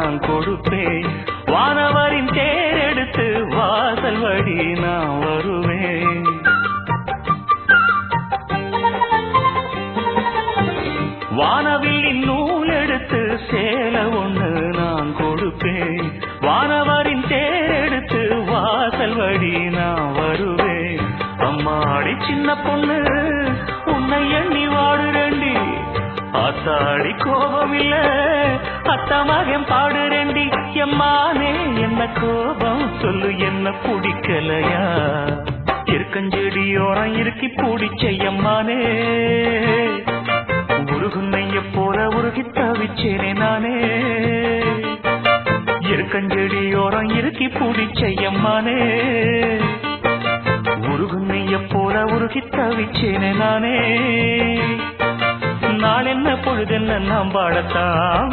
நான் கொடுப்பேன். வானவரின் தேரெடுத்து வாசல் வழி நான் வருவேன். வானவில்லின் நூல் எடுத்து சேலை ஒண்ணு நான் கொடுப்பேன். வானவரின் தேரெடுத்து வாசல் வழி நான் வருவேன். அம்மாடி சின்ன பொண்ணு உன்னை எண்ணி வாடுறேண்டி. ஆத்தாடி கோபமில்ல அத்தமகன் பாடுறேண்டி. எம்மானே என்ன கோபம் சொல்லு, என்ன பிடிக்கலையா? இருக்கஞ்செடியோரம் இருக்கி பிடிச்ச எம்மானே, உருகுன்னைய போல உருகி தவிச்சேனே நானே. இருக்கஞ்செடியோரம் இருக்கி பிடிச்ச எம்மானே, உருகுன்னைய போல உருகி தவிச்சேனே நானே. நாளென்ன பொழுதென்ன நாம் பாடத்தான்